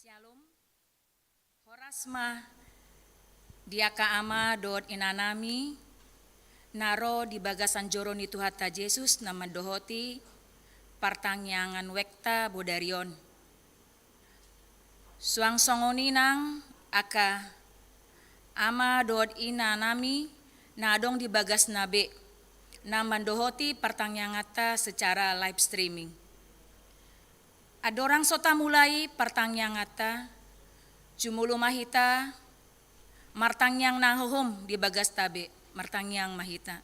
Shalom, horasma diaka ama dot inanami naro di bagasan joroni Tuhata Yesus nama dohoti partangyangan wekta bodarion. Suang songoni nang aka ama dot inanami nadong di bagas nabe nama dohoti partangyangata secara live streaming. Adorang sota mulai partangyangata jumulu mahita martangyang nahohom di bagas tabe martangyang mahita.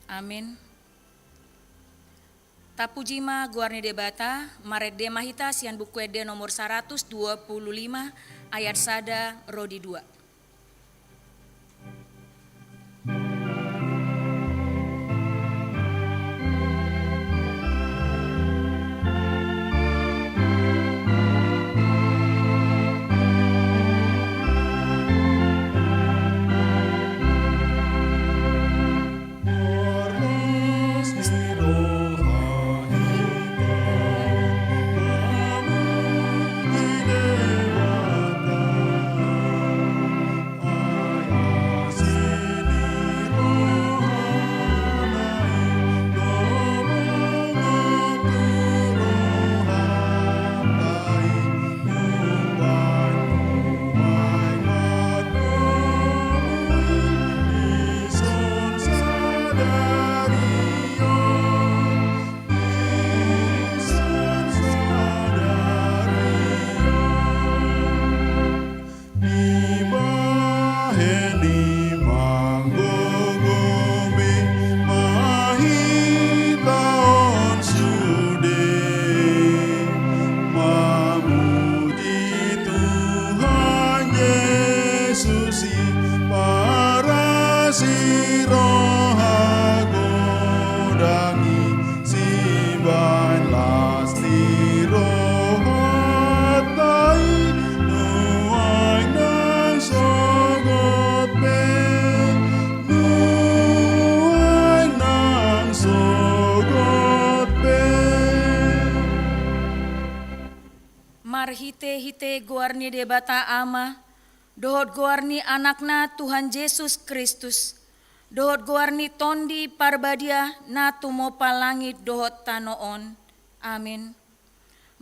Amin. Tapujima guarni debata marede mahita sian buku ede nomor 125 ayat sada rodi 2. Hite guarni debata ama, dohot guarni anakna Tuhan Yesus Kristus, dohot guarni tondi parbadia na tumopa langit dohot tanoon. Amin.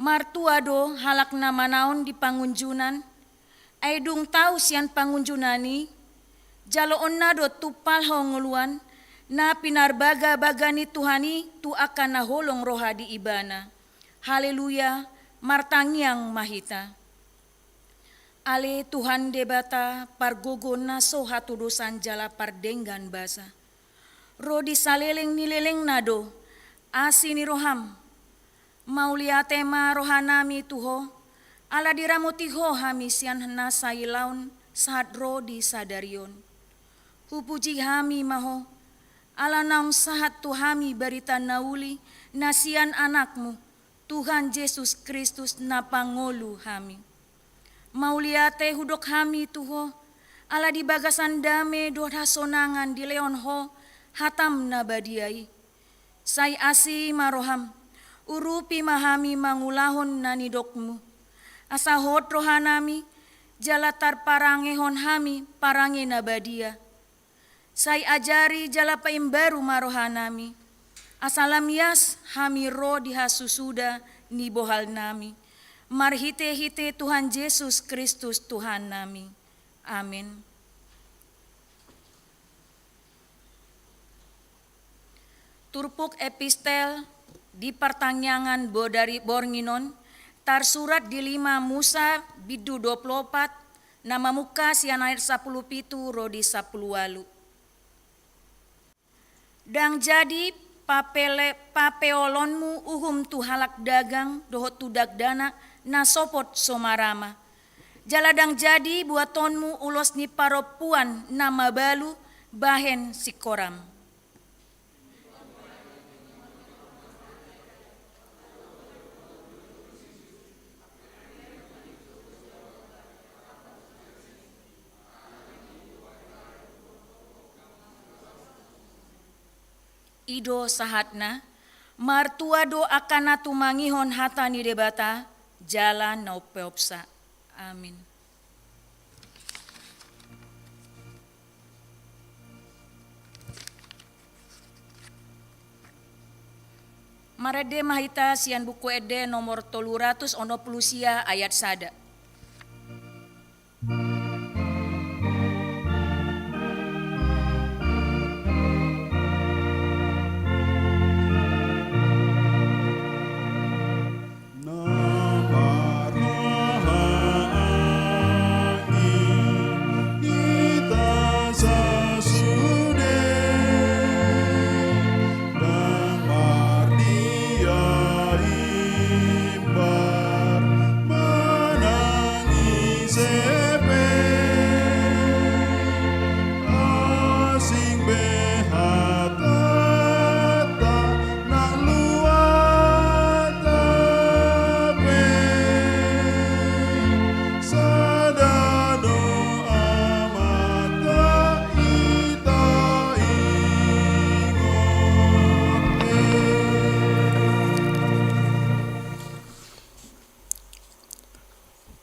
Martuado halakna manaon di pangunjunan, aidung tau sian pangunjunani, jaloon na do tupal honguluan, na pinarbaga bagani Tuhani tu akan naholong roha di ibana. Haleluya. Martangyang mahita. Ale Tuhan debata pargogo na soha tudusan jala pardenggan basa. Rodi saleleng nileleng nado, asini roham. Mauliate ma rohanami tuho, ala diramutiho hami sian nasa ilaun saat rodi sadarion. Hupuji hami maho, ala naung sahat tuhami barita nauli nasian anakmu. Tuhan Yesus Kristus na pangolu hami. Mauliate hudok hami tuho, ala di bagasan dame doh hasonangan di leon ho, hatam na badiai. Say asi maroham, urupi mahami mangulahon nanidokmu. Asa hot rohanami, jalatar parangehon hami parange na badia. Say ajari jala paimbaru marohanami. Asalam yas hami ro dihasusuda ni bohal nami. Marhite-hite Tuhan Yesus Kristus Tuhan nami. Amin. Turpuk epistel di pertangyangan bodari bornginon tarsurat di 5 Musa bidu 24 nama muka sian ayat 10 pitu rodi 10 walu. Dang jadi papeolonmu uhum tu halak dagang dohot tudak dana na sopot somarama. Jaladang jadi buatonmu ulos ni paropuan nama balu bahen sikoram. ido sahatna, martua do akana tumangihon hatani debata, jalan naupeopsa. Amin. Marade mahita sian buku ede nomor 300 ono pulusia ayat sada.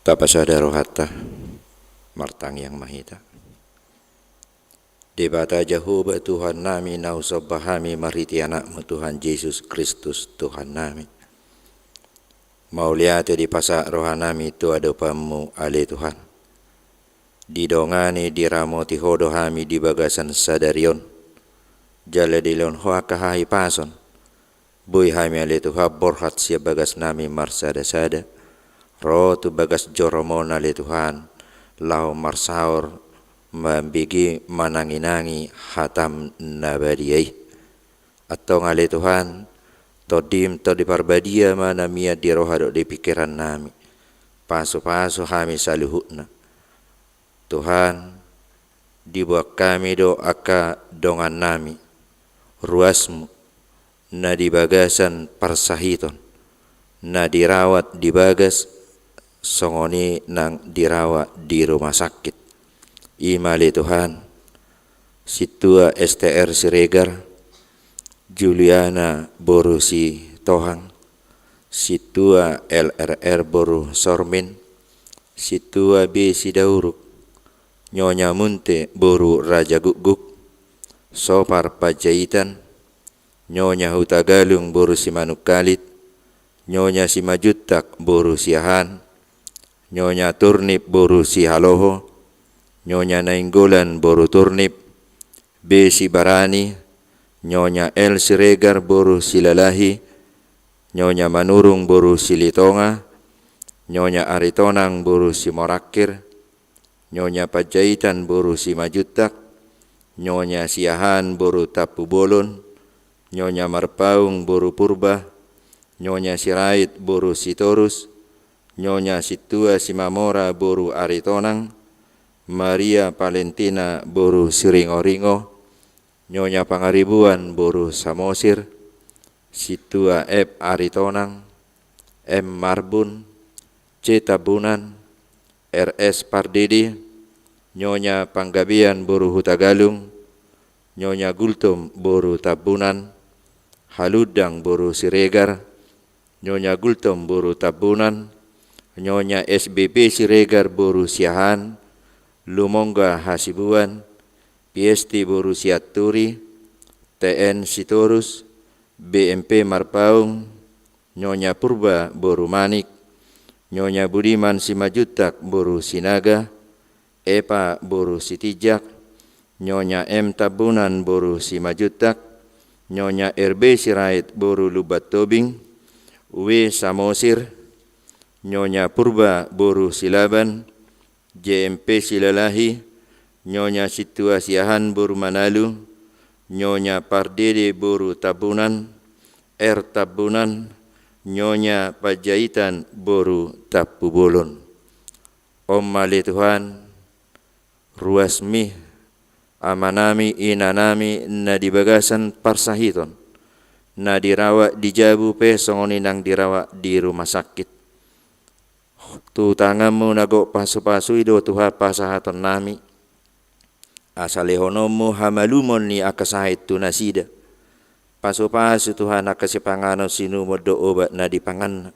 Tapasada rohata martang yang mahita. Debata Jehovah Tuhan nami nausabahami mariti anakmu Tuhan Yesus Kristus Tuhan nami. Mauliate di pasak rohanami tu adopamu ale Tuhan. Didongani diramoti hodohami di bagasan sadarion. Jale dilon hoakahai pason. Bui hami ale Tuhan borhat sia bagas nami marsada-sada. Roh tu bagas joromona le Tuhan, lau marsaur membigi manangi-nangi hatam nabadiyai. Atau ngale Tuhan, todim to di parbadia mana mia di rohado di pikiran nami. Pasu-pasu hami saluhutna. Tuhan, dibuat kami doaka dongan nami, ruasmu, na di bagasan parsahiton, na dirawat di bagas, songoni nang dirawat di rumah sakit. Imali Tuhan, situa STR Siregar, Juliana boru si Tohang, situa LRR boru Sormin, situa B si Dauruk, Nyonya Munte boru Raja Guguk, Sopar Pajaitan, Nyonya Hutagalung boru si Manuk Kalit, Nyonya si Majutak boru si Ahan, Nyonya Turnip boru si Haloho, Nyonya Nainggolan boru Turnip, B si Barani, Nyonya L Siregar boru si Lalahi, Nyonya Manurung boru si Litonga, Nyonya Aritonang boru si Morakir, Nyonya Pajaitan boru si Majutak, Nyonya Siahan boru Tapu Bolon, Nyonya Marpaung boru Purba, Nyonya Sirait boru si Torus, Nyonya Situa si Mamora boru Aritonang, Maria Valentina boru Siringo-ringo, Nyonya Pangaribuan boru Samosir, Situa F Aritonang, M Marbun, C Tabunan, RS Pardidi, Nyonya Panggabian boru Hutagalung, Nyonya Gultum boru Tabunan, Haludang boru Siregar, Nyonya Gultum boru Tabunan, Nyonya SBP Siregar boru Siahan, Lumongga Hasibuan, PST boru Siaturi, TN Sitorus, BMP Marpaung, Nyonya Purba boru Manik, Nyonya Budiman Simajutak boru Sinaga, Epa boru Sitijak, Nyonya M Tabunan boru Simajutak, Nyonya RB Sirait boru Lubat Tobing, W Samosir, Nyonya Purba boru Silaban, JMP Silalahi, Nyonya Situa Siahan boru Manalu, Nyonya Pardede boru Tabunan, R Tabunan, Nyonya Pajaitan boru Tapu Bolon. Om mali Tuhan, ruasmi amanami inanami na dibagasan parsahiton, na dirawat di Jabu pe songoni nang dirawat di rumah sakit. Tu tanganmu nago pasu-pasu ido Tuhan pasahaton nami. Asalehonomu hamalumon ni akasahit tu nasida. Pasu-pasu Tuhan akasipangano sinu modo obat na dipangan.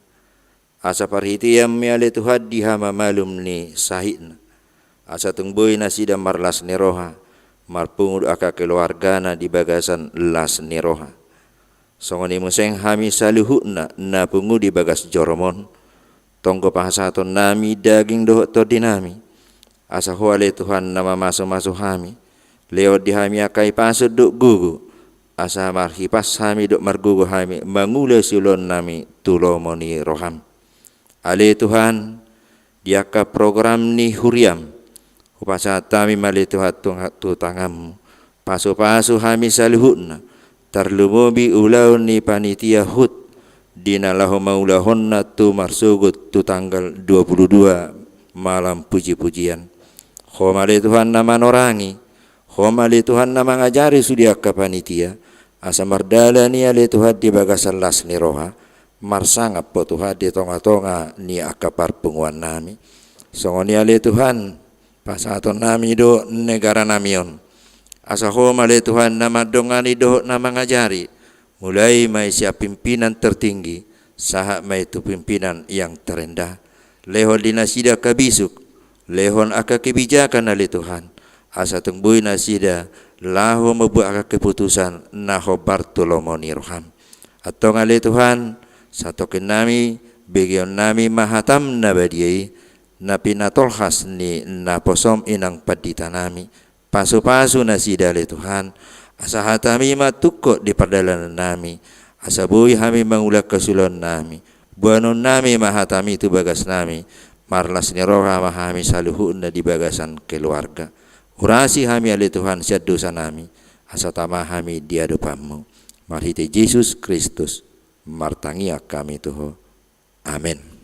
Asa parhitiyam miale Tuhan dihama malum ni sahidna. Asa tungboy na sida marlas ni roha. Marpungud aka keluargana di bagasan las ni roha. Songoni museng hami saluhuna na pungu di bagas joromon. Tonggo pahasaton nami daging dohot to dinami. Asa huale Tuhan nama maso-maso hami. Leo di hami akai pasut duk gugu. Asa marhipas hami duk margugu hami. Mangule silon nami tulomoni roham. Ale Tuhan diaka program ni huriam. Upasa tami mali Tuhan tu tangamu. Pasu-pasu hami saluhuna. Tarlumobi ulau ni panitia hut. Dina lahu maulahonna tu marsugut tu tanggal 22 malam puji-pujian. Khomale Tuhan nama norangi. Khomale Tuhan nama ngajari sudia ka panitia. Asa mardala ni ale Tuhan di bagasan las ni roha. Marsangap po Tuhan di tonga-tonga ni akapar penguan nami. Songoni ale Tuhan pasaton nami do negara namion. Asa khomale Tuhan nama dongani do nama ngajari. Mulai mai siap pimpinan tertinggi, saha mai tu pimpinan yang terendah. Lehon dinasida kabisuk, lehon aka kebijakan ali Tuhan. Asa tungbuy nasida, lahu mabu aka keputusan, naho bartolomoni roham. Atau ngali Tuhan, satokin nami, bagian nami mahatam nabadiyai, na pinatolhas ni naposom inang padita nami. Pasu-pasu nasida ali Tuhan. Asa hatami matukko di perdalanan nami. Asa bui hami mangulak kesulon nami. Buanon nami mahatami tu bagas nami. Marlas ni roha mahami saluhuna di bagasan keluarga. Urasi hami ali Tuhan siat dosa nami. Asa tamah hami di hadapanmu. Marhite Yesus Kristus. Martangia kami Tuhan. Amin.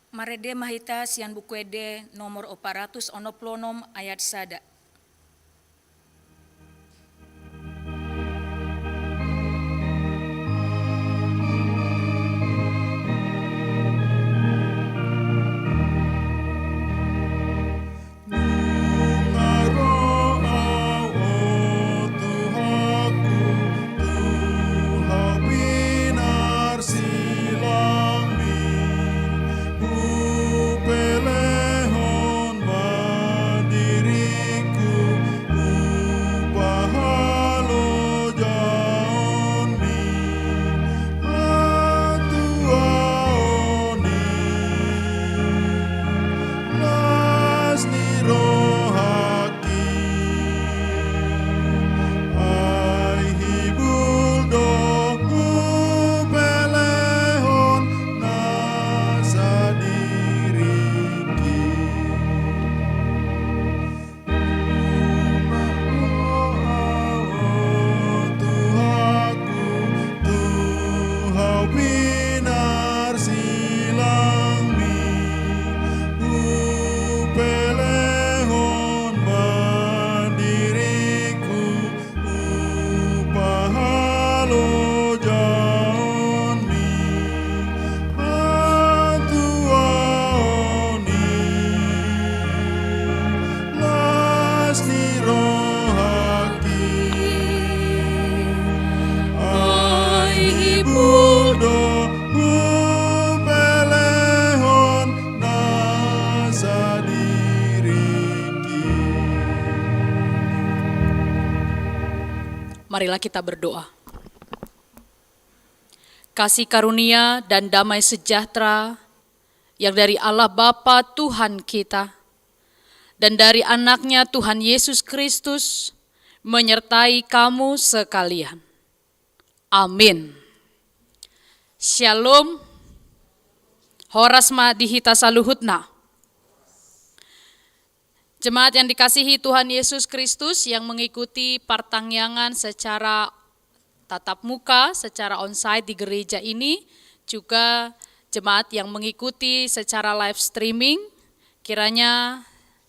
Marede mahita sian bukuede nomor 466 ayat sada. Marilah kita berdoa. Kasih karunia dan damai sejahtera yang dari Allah Bapa Tuhan kita dan dari anaknya Tuhan Yesus Kristus menyertai kamu sekalian. Amin. Shalom. Horasma dihita saluhutna. Jemaat yang dikasihi Tuhan Yesus Kristus yang mengikuti partangyangan secara tatap muka, secara onsite di gereja ini, juga jemaat yang mengikuti secara live streaming, kiranya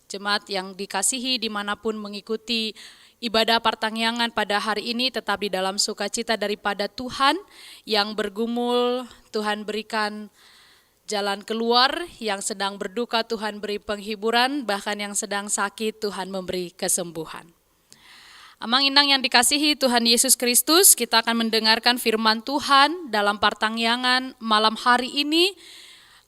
jemaat yang dikasihi dimanapun mengikuti ibadah pertangyangan pada hari ini tetap di dalam sukacita daripada Tuhan. Yang bergumul, Tuhan berikan jalan keluar, yang sedang berduka Tuhan beri penghiburan, bahkan yang sedang sakit Tuhan memberi kesembuhan. Amang inang yang dikasihi Tuhan Yesus Kristus, kita akan mendengarkan firman Tuhan dalam pertangyangan malam hari ini.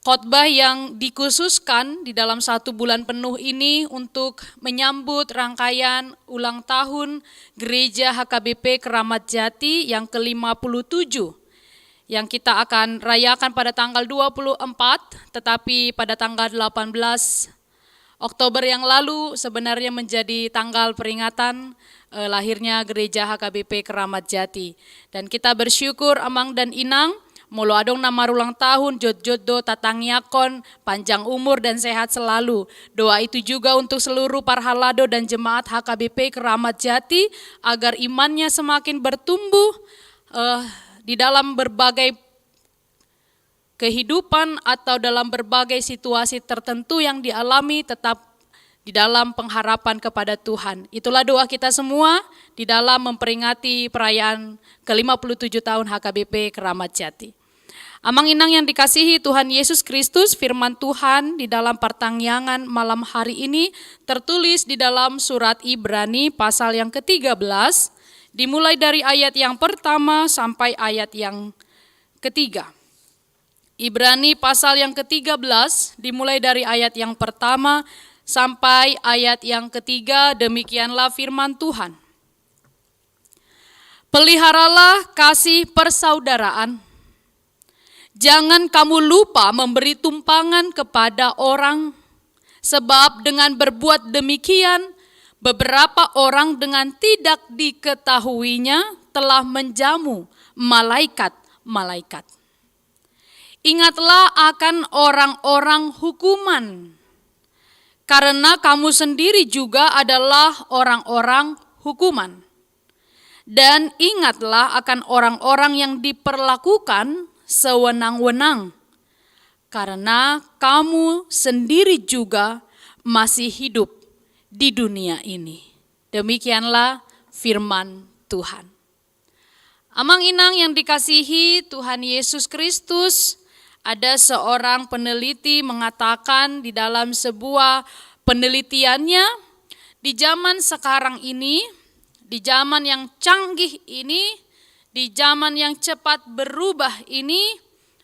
Khotbah yang dikhususkan di dalam 1 bulan penuh ini untuk menyambut rangkaian ulang tahun Gereja HKBP Keramat Jati yang ke-57. Yang kita akan rayakan pada tanggal 24, tetapi pada tanggal 18 Oktober yang lalu sebenarnya menjadi tanggal peringatan lahirnya Gereja HKBP Keramat Jati. Dan kita bersyukur amang dan inang, molo adong nama ulang tahun, jod-jodo, tatangyakon, panjang umur dan sehat selalu. Doa itu juga untuk seluruh parhalado dan jemaat HKBP Keramat Jati, agar imannya semakin bertumbuh di dalam berbagai kehidupan atau dalam berbagai situasi tertentu yang dialami, tetap di dalam pengharapan kepada Tuhan. Itulah doa kita semua di dalam memperingati perayaan ke-57 tahun HKBP Keramat Jati. Amang inang yang dikasihi Tuhan Yesus Kristus, firman Tuhan di dalam pertangyangan malam hari ini tertulis di dalam surat Ibrani pasal yang ke-13, dimulai dari ayat yang pertama sampai ayat yang ketiga. Ibrani pasal yang ke-13 dimulai dari ayat yang pertama sampai ayat yang ketiga, demikianlah firman Tuhan. Peliharalah kasih persaudaraan. Jangan kamu lupa memberi tumpangan kepada orang, sebab dengan berbuat demikian, beberapa orang dengan tidak diketahuinya telah menjamu malaikat-malaikat. Ingatlah akan orang-orang hukuman, karena kamu sendiri juga adalah orang-orang hukuman. Dan ingatlah akan orang-orang yang diperlakukan sewenang-wenang, karena kamu sendiri juga masih hidup di dunia ini. Demikianlah firman Tuhan. Amang inang yang dikasihi Tuhan Yesus Kristus, ada seorang peneliti mengatakan di dalam sebuah penelitiannya, di zaman sekarang ini, di zaman yang canggih ini, di zaman yang cepat berubah ini,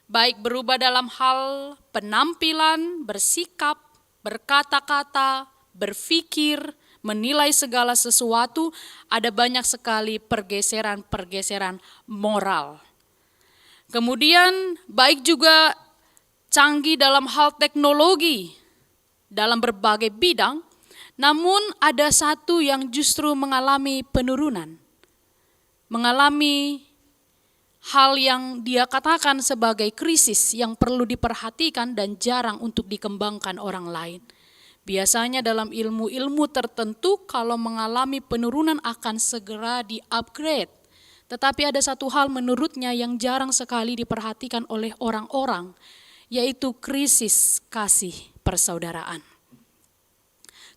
baik berubah dalam hal penampilan, bersikap, berkata-kata, berpikir, menilai segala sesuatu, ada banyak sekali pergeseran-pergeseran moral. Kemudian baik juga canggih dalam hal teknologi, dalam berbagai bidang, namun ada satu yang justru mengalami penurunan. Mengalami hal yang dia katakan sebagai krisis yang perlu diperhatikan dan jarang untuk dikembangkan orang lain. Biasanya dalam ilmu-ilmu tertentu kalau mengalami penurunan akan segera di-upgrade. Tetapi ada satu hal menurutnya yang jarang sekali diperhatikan oleh orang-orang, yaitu krisis kasih persaudaraan.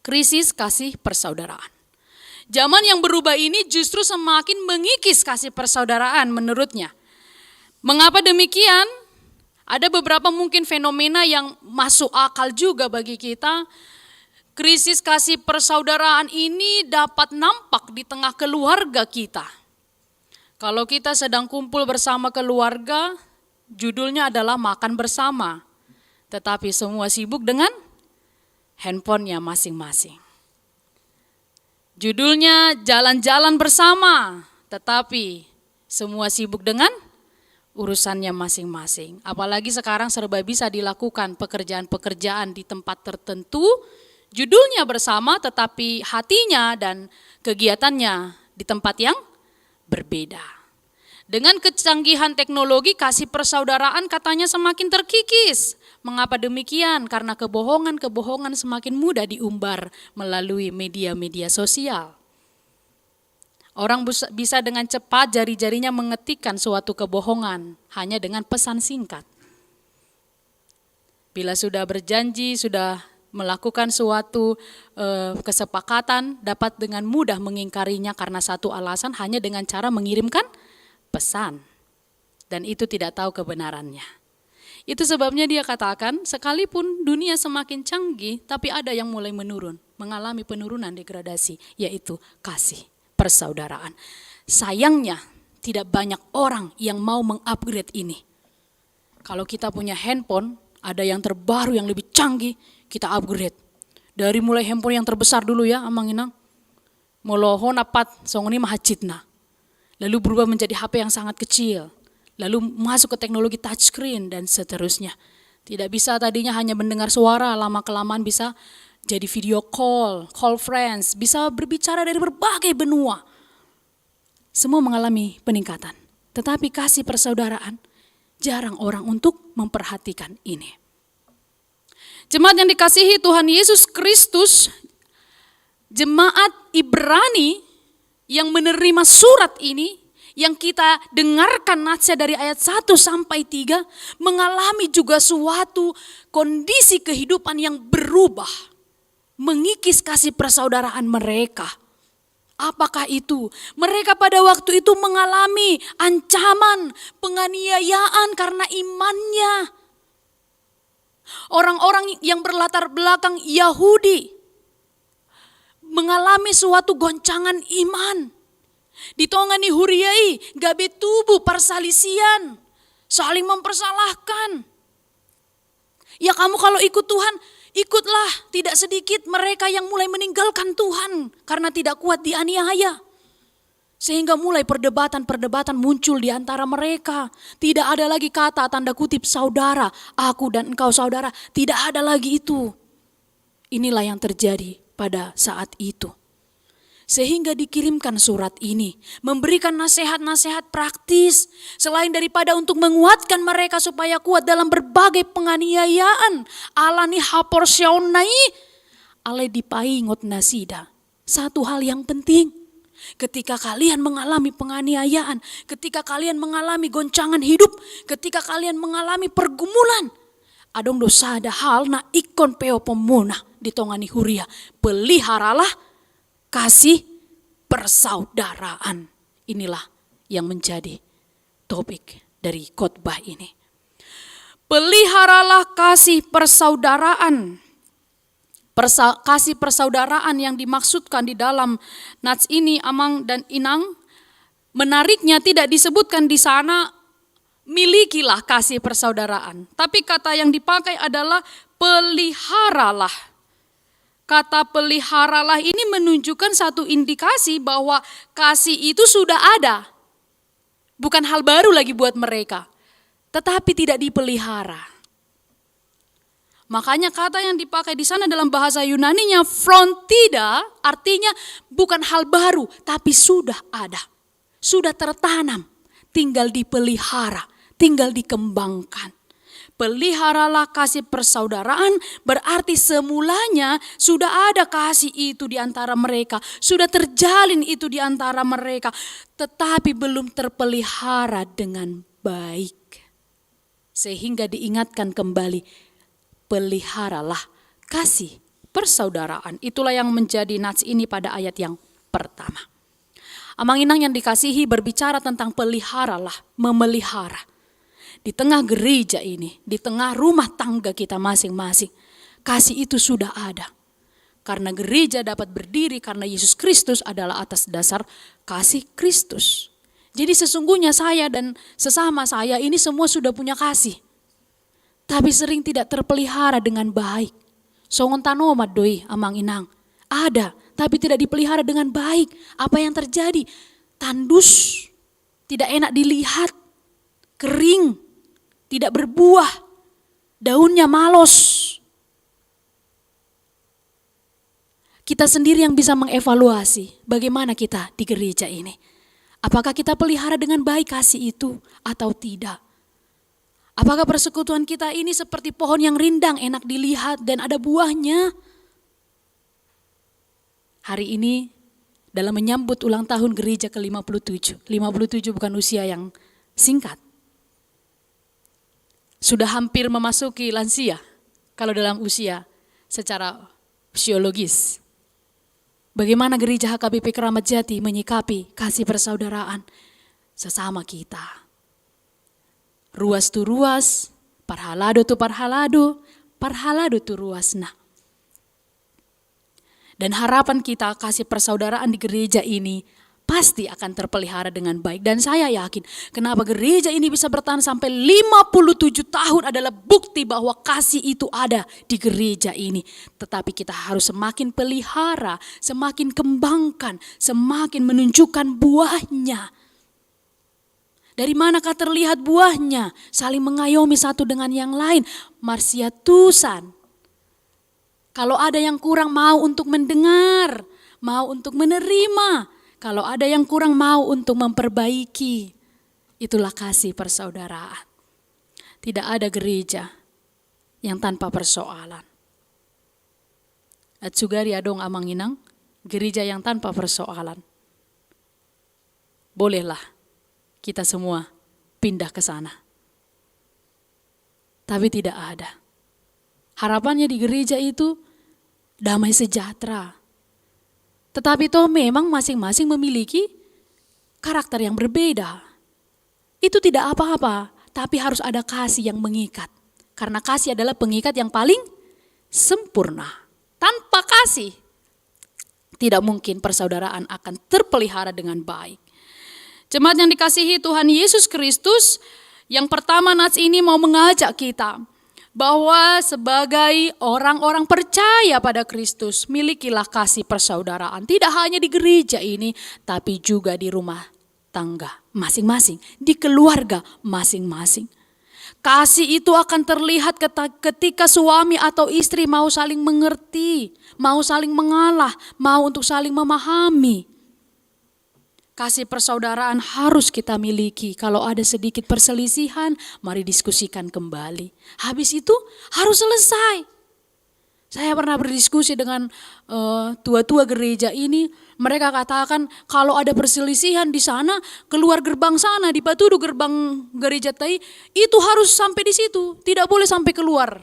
Krisis kasih persaudaraan. Zaman yang berubah ini justru semakin mengikis kasih persaudaraan menurutnya. Mengapa demikian? Ada beberapa mungkin fenomena yang masuk akal juga bagi kita. Krisis kasih persaudaraan ini dapat nampak di tengah keluarga kita. Kalau kita sedang kumpul bersama keluarga, judulnya adalah makan bersama. Tetapi semua sibuk dengan handphonenya masing-masing. Judulnya jalan-jalan bersama, tetapi semua sibuk dengan urusannya masing-masing. Apalagi sekarang serba bisa dilakukan pekerjaan-pekerjaan di tempat tertentu, judulnya bersama tetapi hatinya dan kegiatannya di tempat yang berbeda. Dengan kecanggihan teknologi, kasih persaudaraan katanya semakin terkikis. Mengapa demikian? Karena kebohongan-kebohongan semakin mudah diumbar melalui media-media sosial. Orang bisa dengan cepat jari-jarinya mengetikkan suatu kebohongan hanya dengan pesan singkat. Bila sudah berjanji, sudah melakukan suatu kesepakatan dapat dengan mudah mengingkarinya karena satu alasan, hanya dengan cara mengirimkan pesan. Dan itu tidak tahu kebenarannya. Itu sebabnya dia katakan, sekalipun dunia semakin canggih, tapi ada yang mulai menurun, mengalami penurunan degradasi, yaitu kasih persaudaraan. Sayangnya, tidak banyak orang yang mau mengupgrade ini. Kalau kita punya handphone, ada yang terbaru, yang lebih canggih, kita upgrade. Dari mulai handphone yang terbesar dulu ya, amang inang. Molohon apat, songoni mahacitna. Lalu berubah menjadi HP yang sangat kecil. Lalu masuk ke teknologi touchscreen dan seterusnya. Tidak bisa tadinya hanya mendengar suara, lama-kelamaan bisa jadi video call, call friends, bisa berbicara dari berbagai benua. Semua mengalami peningkatan. Tetapi kasih persaudaraan, jarang orang untuk memperhatikan ini. Jemaat yang dikasihi Tuhan Yesus Kristus, jemaat Ibrani yang menerima surat ini, yang kita dengarkan nasihat dari ayat 1 sampai 3, mengalami juga suatu kondisi kehidupan yang berubah, mengikis kasih persaudaraan mereka. Apakah itu? Mereka pada waktu itu mengalami ancaman, penganiayaan karena imannya. Orang-orang yang berlatar belakang Yahudi mengalami suatu goncangan iman. Ditongani huriai, gabe tubuh persalisian, saling mempersalahkan. Ya kamu kalau ikut Tuhan, ikutlah. Tidak sedikit mereka yang mulai meninggalkan Tuhan karena tidak kuat dianiaya. Sehingga mulai perdebatan-perdebatan muncul di antara mereka. Tidak ada lagi kata tanda kutip saudara, aku dan engkau saudara. Tidak ada lagi itu. Inilah yang terjadi pada saat itu. Sehingga dikirimkan surat ini, memberikan nasihat-nasihat praktis. Selain daripada untuk menguatkan mereka supaya kuat dalam berbagai penganiayaan. Alani haporsionai, ale dipaingot nasida. Satu hal yang penting. Ketika kalian mengalami penganiayaan, ketika kalian mengalami goncangan hidup, ketika kalian mengalami pergumulan, adong dosa ada hal na ikon peo pemuna ditongani huria. Peliharalah kasih persaudaraan. Inilah yang menjadi topik dari khotbah ini. Peliharalah kasih persaudaraan. Kasih persaudaraan yang dimaksudkan di dalam nats ini, amang dan inang, menariknya tidak disebutkan di sana milikilah kasih persaudaraan. Tapi kata yang dipakai adalah peliharalah. Kata peliharalah ini menunjukkan satu indikasi bahwa kasih itu sudah ada. Bukan hal baru lagi buat mereka, tetapi tidak dipelihara. Makanya kata yang dipakai di sana dalam bahasa Yunaninya frontida, artinya bukan hal baru, tapi sudah ada. Sudah tertanam, tinggal dipelihara, tinggal dikembangkan. Peliharalah kasih persaudaraan, berarti semulanya sudah ada kasih itu di antara mereka. Sudah terjalin itu di antara mereka, tetapi belum terpelihara dengan baik. Sehingga diingatkan kembali, peliharalah kasih persaudaraan. Itulah yang menjadi nats ini pada ayat yang pertama. Amang inang yang dikasihi berbicara tentang peliharalah, memelihara. Di tengah gereja ini, di tengah rumah tangga kita masing-masing, kasih itu sudah ada. Karena gereja dapat berdiri karena Yesus Kristus adalah atas dasar kasih Kristus. Jadi sesungguhnya saya dan sesama saya ini semua sudah punya kasih. Tapi sering tidak terpelihara dengan baik. Songon tanomat doi amang inang. Ada, tapi tidak dipelihara dengan baik. Apa yang terjadi? Tandus, tidak enak dilihat, kering, tidak berbuah, daunnya malos. Kita sendiri yang bisa mengevaluasi bagaimana kita di gereja ini. Apakah kita pelihara dengan baik kasih itu atau tidak? Apakah persekutuan kita ini seperti pohon yang rindang, enak dilihat dan ada buahnya? Hari ini dalam menyambut ulang tahun gereja ke-57. 57 bukan usia yang singkat. Sudah hampir memasuki lansia kalau dalam usia secara fisiologis. Bagaimana gereja HKBP Keramat Jati menyikapi kasih persaudaraan sesama kita. Ruas tu ruas, parhalado tu parhalado, parhalado tu ruasna. Dan harapan kita kasih persaudaraan di gereja ini pasti akan terpelihara dengan baik. Dan saya yakin kenapa gereja ini bisa bertahan sampai 57 tahun adalah bukti bahwa kasih itu ada di gereja ini. Tetapi kita harus semakin pelihara, semakin kembangkan, semakin menunjukkan buahnya. Dari manakah terlihat buahnya? Saling mengayomi satu dengan yang lain. Marsiatusan. Kalau ada yang kurang mau untuk mendengar, mau untuk menerima. Kalau ada yang kurang mau untuk memperbaiki. Itulah kasih persaudaraan. Tidak ada gereja yang tanpa persoalan. At sugari adong amanginang, gereja yang tanpa persoalan. Bolehlah kita semua pindah ke sana. Tapi tidak ada. Harapannya di gereja itu damai sejahtera. Tetapi toh memang masing-masing memiliki karakter yang berbeda. Itu tidak apa-apa, tapi harus ada kasih yang mengikat. Karena kasih adalah pengikat yang paling sempurna. Tanpa kasih, tidak mungkin persaudaraan akan terpelihara dengan baik. Jemaat yang dikasihi Tuhan Yesus Kristus, yang pertama nats ini mau mengajak kita bahwa sebagai orang-orang percaya pada Kristus, milikilah kasih persaudaraan. Tidak hanya di gereja ini, tapi juga di rumah tangga masing-masing, di keluarga masing-masing. Kasih itu akan terlihat ketika suami atau istri mau saling mengerti, mau saling mengalah, mau untuk saling memahami. Kasih persaudaraan harus kita miliki. Kalau ada sedikit perselisihan, mari diskusikan kembali. Habis itu harus selesai. Saya pernah berdiskusi dengan tua-tua gereja ini. Mereka katakan kalau ada perselisihan di sana, keluar gerbang sana, di Patudu gerbang gereja Tai, itu harus sampai di situ. Tidak boleh sampai keluar.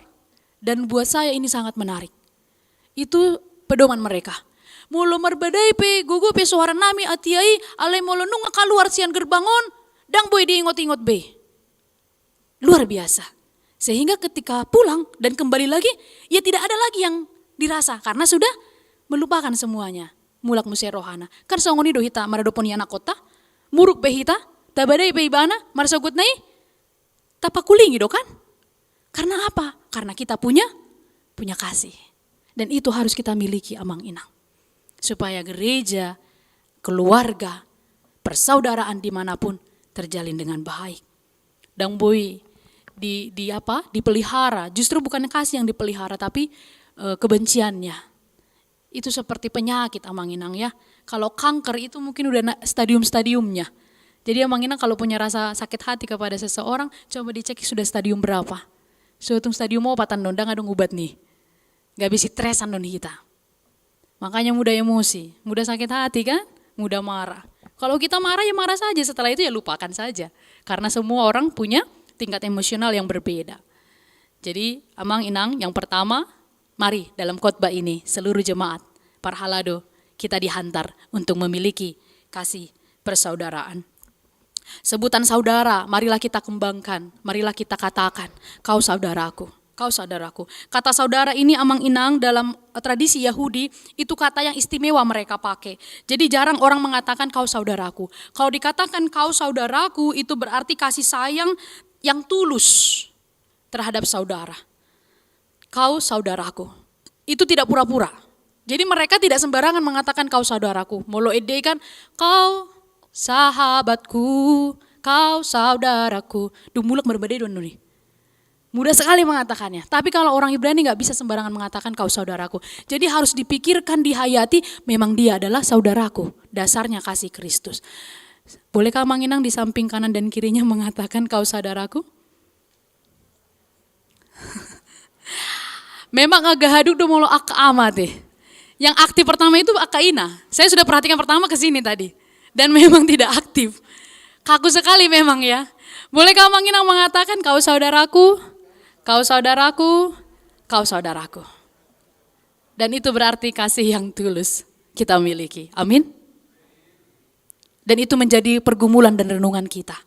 Dan buat saya ini sangat menarik. Itu pedoman mereka. Mulu merbedai pe gugu pe suara nami atiai alai molo nunga kaluar sian gerbangon dang boy diingot-ingot be. Luar biasa. Sehingga ketika pulang dan kembali lagi, ya tidak ada lagi yang dirasa karena sudah melupakan semuanya. Mulak musya rohana. Kan songoni do hita maradoponi anak kota, muruk be hita, tabadai pe ibana, marsogut nai, tapakulingi do kan? Karena apa? Karena kita punya kasih. Dan itu harus kita miliki amang inang. Supaya gereja, keluarga, persaudaraan dimanapun terjalin dengan baik. Dan boy dipelihara, justru bukan kasih yang dipelihara tapi kebenciannya. Itu seperti penyakit amang inang ya. Kalau kanker itu mungkin udah stadium-stadiumnya. Jadi amang inang kalau punya rasa sakit hati kepada seseorang, coba dicek sudah stadium berapa. Suatu stadium mau patan dondang ada ngubat nih. Gak bisa stresan don kita. Makanya mudah emosi, mudah sakit hati kan, mudah marah. Kalau kita marah ya marah saja, setelah itu ya lupakan saja. Karena semua orang punya tingkat emosional yang berbeda. Jadi amang inang yang pertama, mari dalam khotbah ini seluruh jemaat Parhalado kita dihantar untuk memiliki kasih persaudaraan. Sebutan saudara, marilah kita kembangkan, marilah kita katakan, kau saudaraku. Kau saudaraku. Kata saudara ini amang inang dalam tradisi Yahudi itu kata yang istimewa mereka pakai. Jadi jarang orang mengatakan kau saudaraku. Kalau dikatakan kau saudaraku itu berarti kasih sayang yang tulus terhadap saudara. Kau saudaraku. Itu tidak pura-pura. Jadi mereka tidak sembarangan mengatakan kau saudaraku. Molo ede kan kau sahabatku, kau saudaraku. Dumulak berbeda don nih. Mudah sekali mengatakannya. Tapi kalau orang Ibrani gak bisa sembarangan mengatakan kau saudaraku. Jadi harus dipikirkan, dihayati, memang dia adalah saudaraku. Dasarnya kasih Kristus. Bolehkah Manginang di samping kanan dan kirinya mengatakan kau saudaraku? Memang agak haduk do molo aka amat deh. Yang aktif pertama itu Aka Ina. Saya sudah perhatikan pertama ke sini tadi. Dan memang tidak aktif. Kaku sekali memang ya. Bolehkah Manginang mengatakan kau saudaraku? Kau saudaraku, kau saudaraku. Dan itu berarti kasih yang tulus kita miliki. Amin. Dan itu menjadi pergumulan dan renungan kita.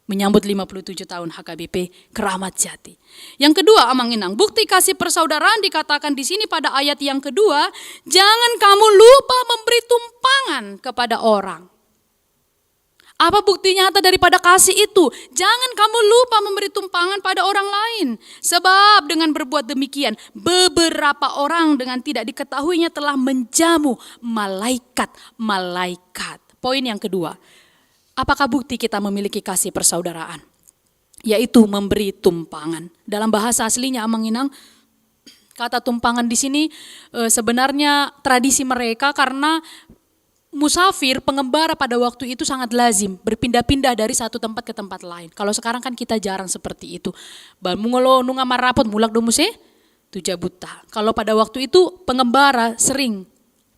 Menyambut 57 tahun HKBP Keramat Jati. Yang kedua, Amang Inang, bukti kasih persaudaraan dikatakan di sini pada ayat yang kedua, jangan kamu lupa memberi tumpangan kepada orang. Apa bukti nyata daripada kasih itu? Jangan kamu lupa memberi tumpangan pada orang lain. Sebab dengan berbuat demikian, beberapa orang dengan tidak diketahuinya telah menjamu malaikat-malaikat. Poin yang kedua, apakah bukti kita memiliki kasih persaudaraan? Yaitu memberi tumpangan. Dalam bahasa aslinya Amang Inang, kata tumpangan di sini sebenarnya tradisi mereka karena musafir, pengembara pada waktu itu sangat lazim berpindah-pindah dari satu tempat ke tempat lain. Kalau sekarang kan kita jarang seperti itu. Mungolo nunga marapot mulak domuse tuja buta. Kalau pada waktu itu pengembara sering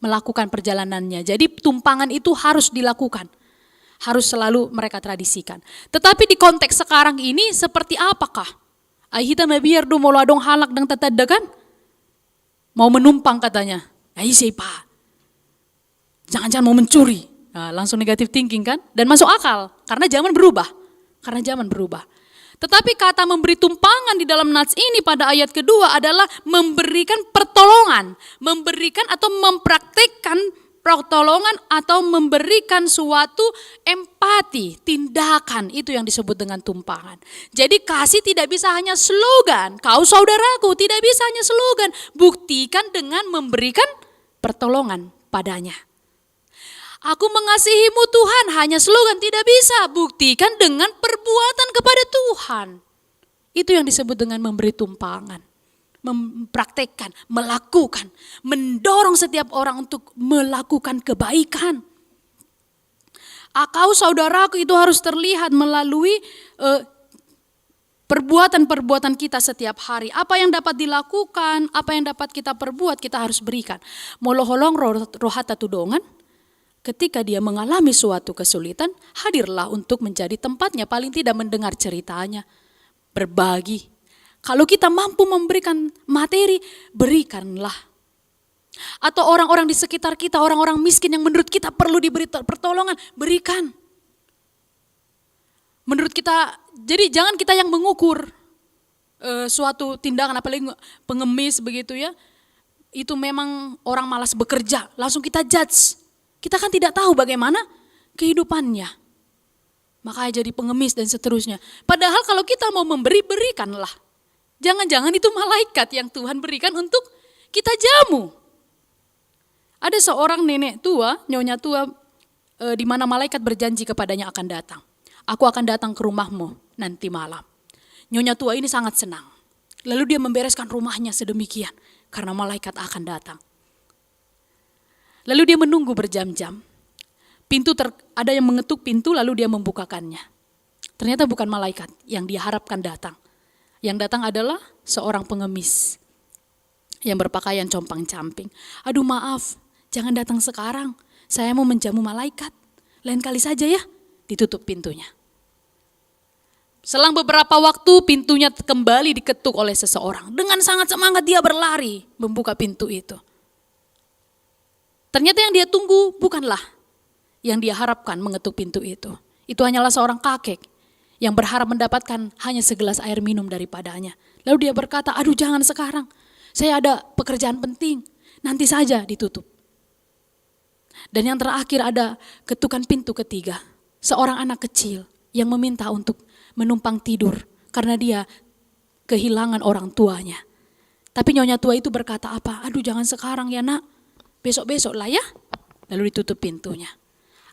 melakukan perjalanannya. Jadi tumpangan itu harus dilakukan. Harus selalu mereka tradisikan. Tetapi di konteks sekarang ini seperti apakah? Ahita mabiar do moladong halak dan tatadagan? Mau menumpang katanya. Ahi siapa? Jangan-jangan mau mencuri. Nah, langsung negatif thinking kan? Dan masuk akal. Karena zaman berubah. Tetapi kata memberi tumpangan di dalam nats ini pada ayat kedua adalah memberikan pertolongan. Memberikan atau mempraktikkan pertolongan atau memberikan suatu empati, tindakan. Itu yang disebut dengan tumpangan. Jadi kasih tidak bisa hanya slogan. Kau saudaraku, tidak bisa hanya slogan. Buktikan dengan memberikan pertolongan padanya. Aku mengasihimu Tuhan, hanya slogan tidak bisa. Buktikan dengan perbuatan kepada Tuhan. Itu yang disebut dengan memberi tumpangan. Mempraktekkan, melakukan, mendorong setiap orang untuk melakukan kebaikan. Kau saudaraku itu harus terlihat melalui perbuatan-perbuatan kita setiap hari. Apa yang dapat dilakukan, apa yang dapat kita perbuat, kita harus berikan. Moloholong rohata tudongan. Ketika dia mengalami suatu kesulitan, hadirlah untuk menjadi tempatnya, paling tidak mendengar ceritanya, berbagi. Kalau kita mampu memberikan materi, berikanlah. Atau orang-orang di sekitar kita, orang-orang miskin yang menurut kita perlu diberi pertolongan, berikan. Menurut kita, jadi jangan kita yang mengukur suatu tindakan, apalagi pengemis begitu ya. Itu memang orang malas bekerja, langsung kita judge. Kita kan tidak tahu bagaimana kehidupannya. Makanya jadi pengemis dan seterusnya. Padahal kalau kita mau memberi, berikanlah. Jangan-jangan itu malaikat yang Tuhan berikan untuk kita jamu. Ada seorang nenek tua, nyonya tua, di mana malaikat berjanji kepadanya akan datang. Aku akan datang ke rumahmu nanti malam. Nyonya tua ini sangat senang. Lalu dia membereskan rumahnya sedemikian karena malaikat akan datang. Lalu dia menunggu berjam-jam. Ada yang mengetuk pintu lalu dia membukakannya. Ternyata bukan malaikat yang dia harapkan datang. Yang datang adalah seorang pengemis yang berpakaian compang-camping. Aduh maaf, jangan datang sekarang. Saya mau menjamu malaikat. Lain kali saja ya. Ditutup pintunya. Selang beberapa waktu pintunya kembali diketuk oleh seseorang. Dengan sangat semangat dia berlari membuka pintu itu. Ternyata yang dia tunggu bukanlah yang dia harapkan mengetuk pintu itu. Itu hanyalah seorang kakek yang berharap mendapatkan hanya segelas air minum daripadanya. Lalu dia berkata, aduh jangan sekarang, saya ada pekerjaan penting, nanti saja ditutup. Dan yang terakhir ada ketukan pintu ketiga, seorang anak kecil yang meminta untuk menumpang tidur karena dia kehilangan orang tuanya. Tapi nyonya tua itu berkata apa, aduh jangan sekarang ya nak, besok-besok lah ya. Lalu ditutup pintunya.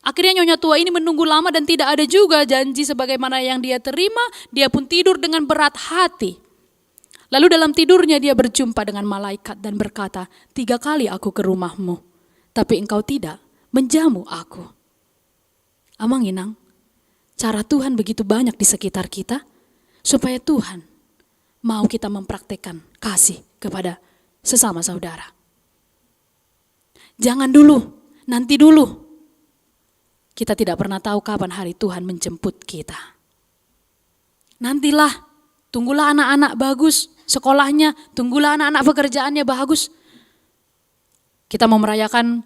Akhirnya nyonya tua ini menunggu lama dan tidak ada juga janji sebagaimana yang dia terima. Dia pun tidur dengan berat hati. Lalu dalam tidurnya dia berjumpa dengan malaikat dan berkata, 3 kali aku ke rumahmu, tapi engkau tidak menjamu aku. Amang Inang, cara Tuhan begitu banyak di sekitar kita, supaya Tuhan mau kita mempraktekkan kasih kepada sesama saudara. Jangan dulu, nanti dulu. Kita tidak pernah tahu kapan hari Tuhan menjemput kita. Nantilah, tunggulah anak-anak bagus sekolahnya, tunggulah anak-anak pekerjaannya bagus. Kita mau merayakan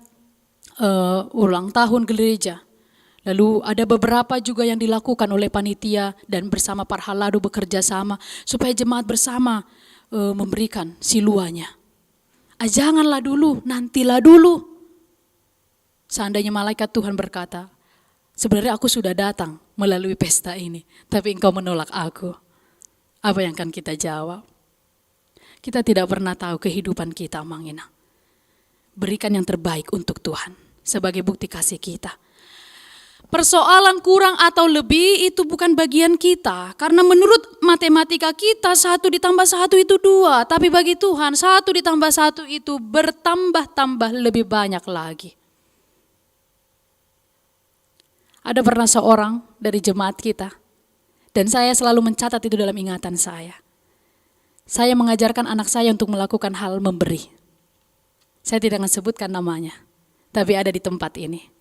ulang tahun gereja. Lalu ada beberapa juga yang dilakukan oleh panitia dan bersama para haladu bekerja sama supaya jemaat bersama memberikan siluanya. Janganlah dulu, nantilah dulu. Seandainya malaikat Tuhan berkata, sebenarnya aku sudah datang melalui pesta ini, tapi engkau menolak aku. Apa yang akan kita jawab? Kita tidak pernah tahu kehidupan kita, Mang Inang. Berikan yang terbaik untuk Tuhan sebagai bukti kasih kita. Persoalan kurang atau lebih itu bukan bagian kita. Karena menurut matematika kita 1 ditambah 1 itu 2. Tapi bagi Tuhan 1 ditambah 1 itu bertambah-tambah lebih banyak lagi. Ada pernah seorang dari jemaat kita. Dan saya selalu mencatat itu dalam ingatan saya. Saya mengajarkan anak saya untuk melakukan hal memberi. Saya tidak akan sebutkan namanya. Tapi ada di tempat ini.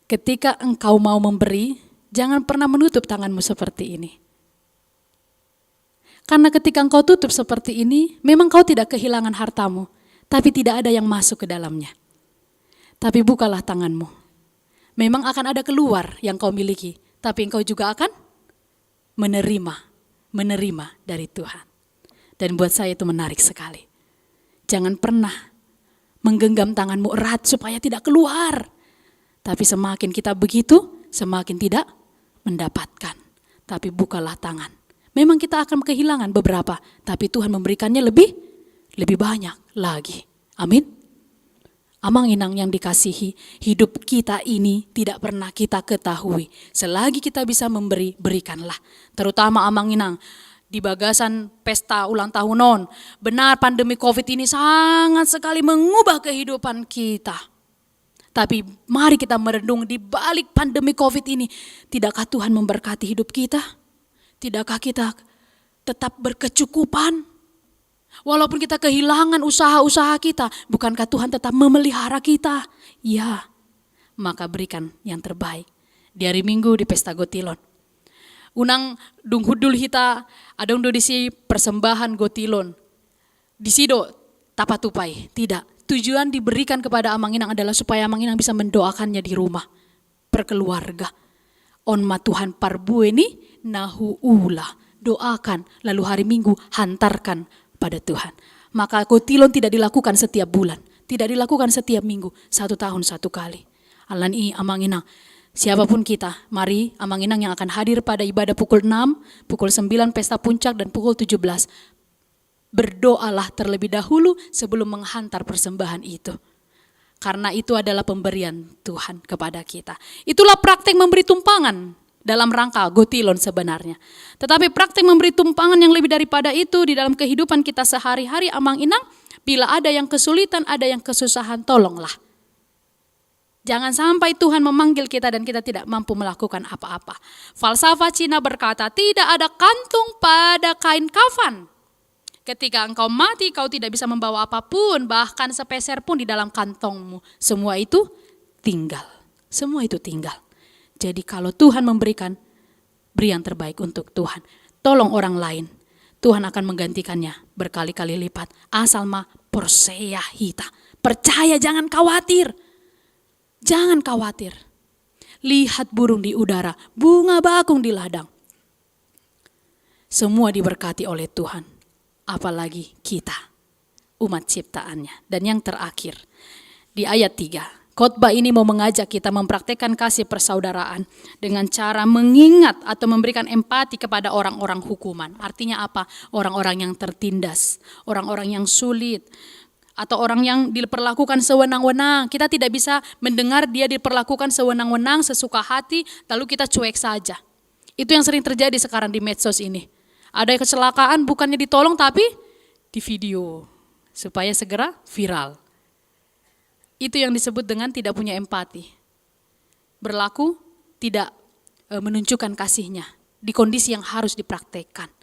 Ketika engkau mau memberi, jangan pernah menutup tanganmu seperti ini. Karena ketika engkau tutup seperti ini, memang kau tidak kehilangan hartamu, tapi tidak ada yang masuk ke dalamnya. Tapi bukalah tanganmu. Memang akan ada keluar yang kau miliki, tapi engkau juga akan menerima dari Tuhan. Dan buat saya itu menarik sekali. Jangan pernah menggenggam tanganmu erat supaya tidak keluar. Tapi semakin kita begitu, semakin tidak mendapatkan. Tapi bukalah tangan. Memang kita akan kehilangan beberapa, tapi Tuhan memberikannya lebih banyak lagi. Amin. Amang Inang yang dikasihi, hidup kita ini tidak pernah kita ketahui. Selagi kita bisa memberi, berikanlah. Terutama Amang Inang, di bagasan pesta ulang tahunon. Benar pandemi COVID ini sangat sekali mengubah kehidupan kita. Tapi mari kita merenung di balik pandemi COVID ini. Tidakkah Tuhan memberkati hidup kita? Tidakkah kita tetap berkecukupan? Walaupun kita kehilangan usaha-usaha kita, bukankah Tuhan tetap memelihara kita? Ya, maka berikan yang terbaik. Di hari Minggu di Pesta Gotilon. Unang dunghudul hita, adong do disi persembahan Gotilon. Disido tapatupai, tidak. Tujuan diberikan kepada Amang Inang adalah supaya Amang Inang bisa mendoakannya di rumah, berkeluarga. Onma Tuhan parbueni nahu ulah, doakan, lalu hari Minggu hantarkan pada Tuhan. Maka Gotilon tidak dilakukan setiap bulan, tidak dilakukan setiap minggu, 1 tahun 1 kali. Alan i Amang Inang, siapapun kita, mari Amang Inang yang akan hadir pada ibadah pukul 6, pukul 9 pesta puncak dan pukul 17. Berdoalah terlebih dahulu sebelum menghantar persembahan itu. Karena itu adalah pemberian Tuhan kepada kita. Itulah praktek memberi tumpangan dalam rangka Gotilon sebenarnya. Tetapi praktek memberi tumpangan yang lebih daripada itu di dalam kehidupan kita sehari-hari Amang Inang, bila ada yang kesulitan, ada yang kesusahan, tolonglah. Jangan sampai Tuhan memanggil kita dan kita tidak mampu melakukan apa-apa. Falsafah Cina berkata, tidak ada kantung pada kain kafan. Ketika engkau mati, kau tidak bisa membawa apapun, bahkan sepeser pun di dalam kantongmu. Semua itu tinggal. Semua itu tinggal. Jadi kalau Tuhan memberikan, beri yang terbaik untuk Tuhan. Tolong orang lain. Tuhan akan menggantikannya berkali-kali lipat. Asal mah percaya hita. Percaya, jangan khawatir. Jangan khawatir. Lihat burung di udara, bunga bakung di ladang. Semua diberkati oleh Tuhan. Apalagi kita, umat ciptaannya. Dan yang terakhir, di ayat 3. Khotbah ini mau mengajak kita mempraktekkan kasih persaudaraan dengan cara mengingat atau memberikan empati kepada orang-orang hukuman. Artinya apa? Orang-orang yang tertindas, orang-orang yang sulit, atau orang yang diperlakukan sewenang-wenang. Kita tidak bisa mendengar dia diperlakukan sewenang-wenang, sesuka hati, lalu kita cuek saja. Itu yang sering terjadi sekarang di medsos ini. Ada kecelakaan bukannya ditolong tapi di video supaya segera viral. Itu yang disebut dengan tidak punya empati. Berlaku tidak menunjukkan kasihnya di kondisi yang harus dipraktekkan.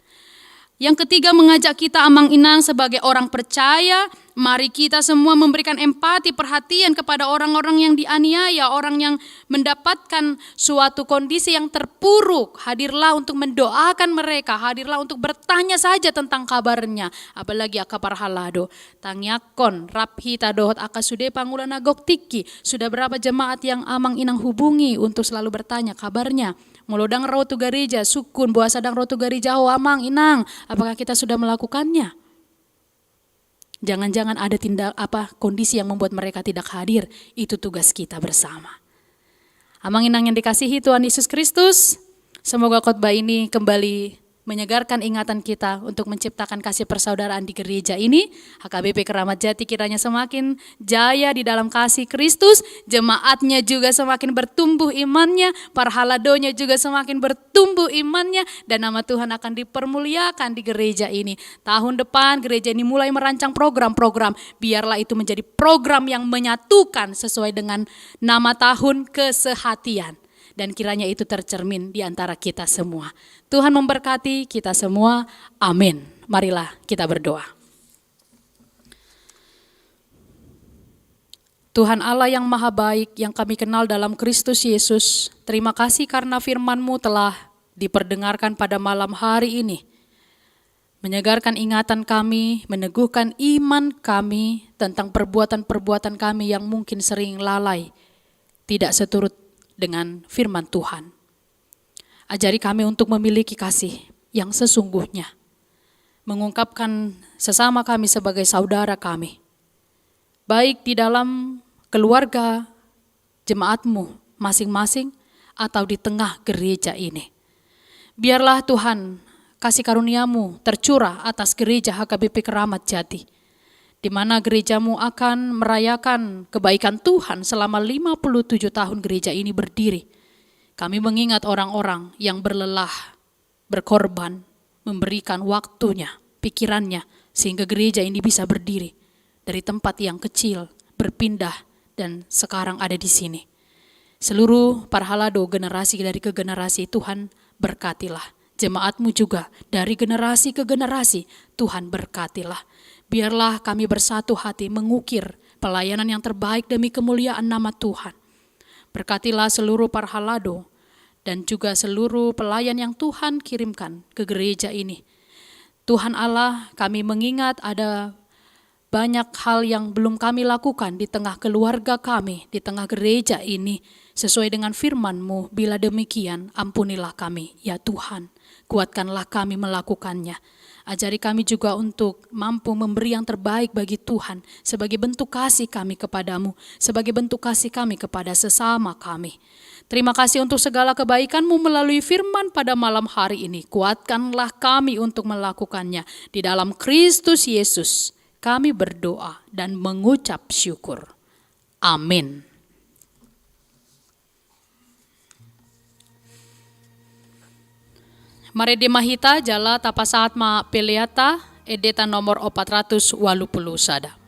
Yang ketiga, mengajak kita Amang Inang sebagai orang percaya Mari kita semua memberikan empati, perhatian kepada orang-orang yang dianiaya, orang yang mendapatkan suatu kondisi yang terpuruk. Hadirlah untuk mendoakan mereka, hadirlah untuk bertanya saja tentang kabarnya. Apalagi akapar halado. Tangyakon, raphita dohot akasude pangulana goktiki. Sudah berapa jemaat yang amang inang hubungi untuk selalu bertanya kabarnya. Mulodang rotu gereja, sukun, buasadang rotu gereja, amang inang. Apakah kita sudah melakukannya? Jangan-jangan ada kondisi yang membuat mereka tidak hadir. Itu tugas kita bersama. Amang inang yang dikasihi Tuhan Yesus Kristus, semoga khotbah ini kembali menyegarkan ingatan kita untuk menciptakan kasih persaudaraan di gereja ini. HKBP Keramat Jati kiranya semakin jaya di dalam kasih Kristus, jemaatnya juga semakin bertumbuh imannya, para haladonya juga semakin bertumbuh imannya, dan nama Tuhan akan dipermuliakan di gereja ini. Tahun depan gereja ini mulai merancang program-program, biarlah itu menjadi program yang menyatukan sesuai dengan nama tahun kesehatian. Dan kiranya itu tercermin di antara kita semua. Tuhan memberkati kita semua. Amin. Marilah kita berdoa. Tuhan Allah yang maha baik yang kami kenal dalam Kristus Yesus, terima kasih karena firman-Mu telah diperdengarkan pada malam hari ini. Menyegarkan ingatan kami, meneguhkan iman kami tentang perbuatan-perbuatan kami yang mungkin sering lalai, tidak seturut dengan firman Tuhan. Ajari kami untuk memiliki kasih yang sesungguhnya, mengungkapkan sesama kami sebagai saudara kami, baik di dalam keluarga jemaat-Mu masing-masing atau di tengah gereja ini. Biarlah Tuhan kasih karunia-Mu tercurah atas gereja HKBP Keramat Jati, di mana gereja-Mu akan merayakan kebaikan Tuhan selama 57 tahun gereja ini berdiri. Kami mengingat orang-orang yang berlelah, berkorban, memberikan waktunya, pikirannya, sehingga gereja ini bisa berdiri dari tempat yang kecil, berpindah, dan sekarang ada di sini. Seluruh para halado generasi dari ke generasi, Tuhan berkatilah. Jemaat-Mu juga dari generasi ke generasi, Tuhan berkatilah. Biarlah kami bersatu hati mengukir pelayanan yang terbaik demi kemuliaan nama Tuhan. Berkatilah seluruh para halado dan juga seluruh pelayan yang Tuhan kirimkan ke gereja ini. Tuhan Allah, kami mengingat ada banyak hal yang belum kami lakukan di tengah keluarga kami, di tengah gereja ini, sesuai dengan firman-Mu. Bila demikian, ampunilah kami, ya Tuhan. Kuatkanlah kami melakukannya. Ajari kami juga untuk mampu memberi yang terbaik bagi Tuhan sebagai bentuk kasih kami kepadamu, sebagai bentuk kasih kami kepada sesama kami. Terima kasih untuk segala kebaikan-Mu melalui firman pada malam hari ini. Kuatkanlah kami untuk melakukannya. Di dalam Kristus Yesus kami berdoa dan mengucap syukur. Amin. Mari dimahita jala tapa saat ma peleata edeta nomor 480 sada.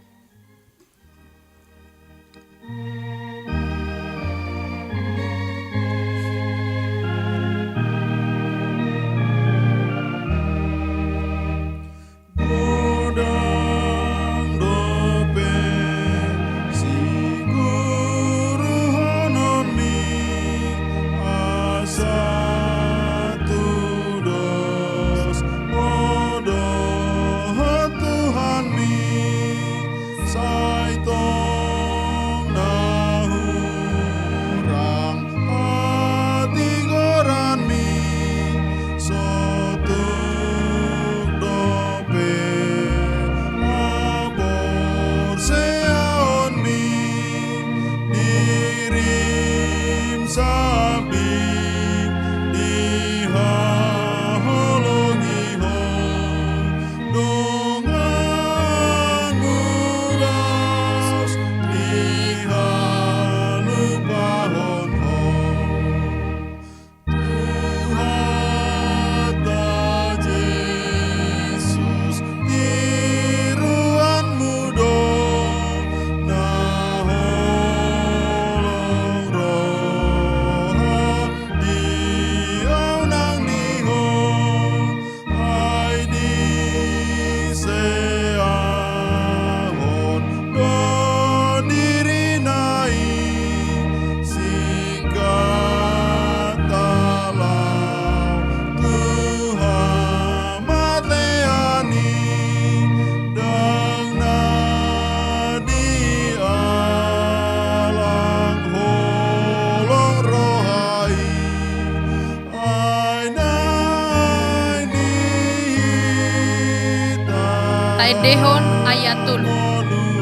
Taedehon ayatul.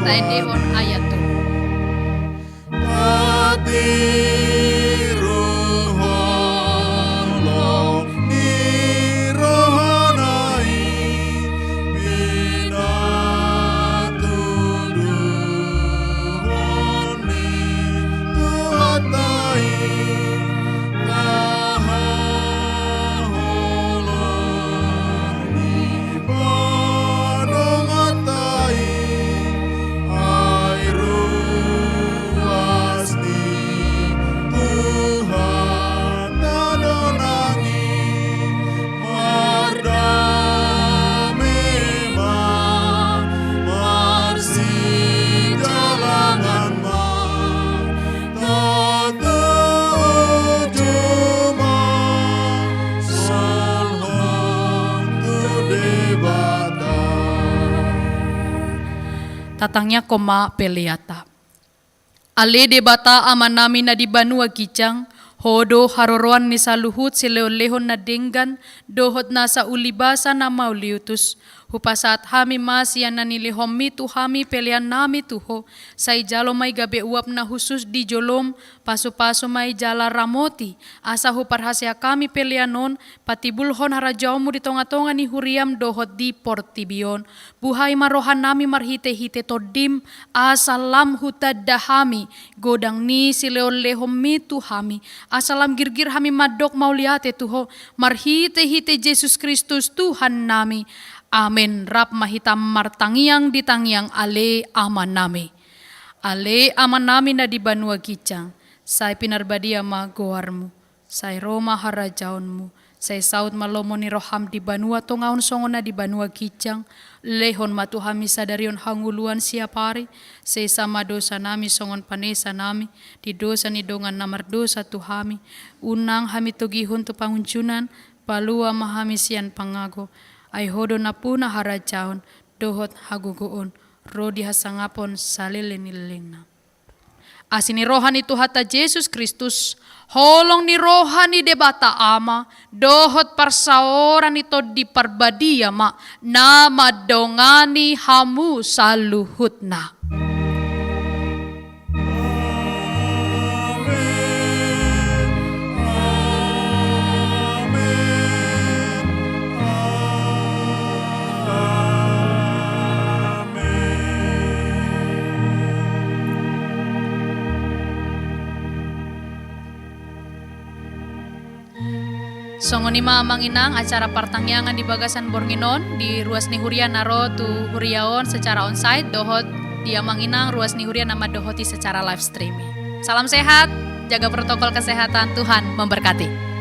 Taedehon ayatul. Tatangnya koma peliata. Ale debata amanami na di banua gijang, hodo haroroan ni saluhut sileo-lehon na denggan, dohot na sa ulibasa na mauliutus. Hupasat hami masyan na nilihomi tu hami pelian nami tuho, say jalo may gabi uap na husus di jolom, paso-paso may jala ramoti, asa huparhasya kami pelianon, patibulhon harajaw mo di tonga-tonga ni huriam dohot di portibion. Buhay marohan nami marhite-hite todim, asalam hutad dahami, godang ni sileo-lehom mitu hami, asalam girgir hami madok mauliate tuho, marhite-hite Jesus Kristus Tuhan nami. Amen. Rap mahitam martangiang ditangiang ale aman nami. Ale aman nami na di banua gijang. Say pinarbadia magoarmu. Say Roma harajaonmu. Say saud malomo ni roham di banua tongaon songo na di banua gijang. Lehon matuhami sadarion hanguluan siapari. Say sama dosa nami songon panesa nami. Di dosa ni dongan namar dosa tuhami. Unang hami tugihun tu panguncunan. Palua mahami sian pangago. Ay hodo na puna harajaon, dohot hagugoon, rodi hasangapon saliliniling na. Asini rohani Tuhata Jesus Kristus, holong ni rohani debata ama, dohot parsaoran ito di parbadia ma, na madongani hamu saluhut na. Songon ni mamang inang acara partangyangan di Bagasan Bornginon di ruas ni Hurian naro tu Huriaon secara onsite dohot dia manginang ruas ni Hurian nama dohoti secara live streaming. Salam sehat, jaga protokol kesehatan, Tuhan memberkati.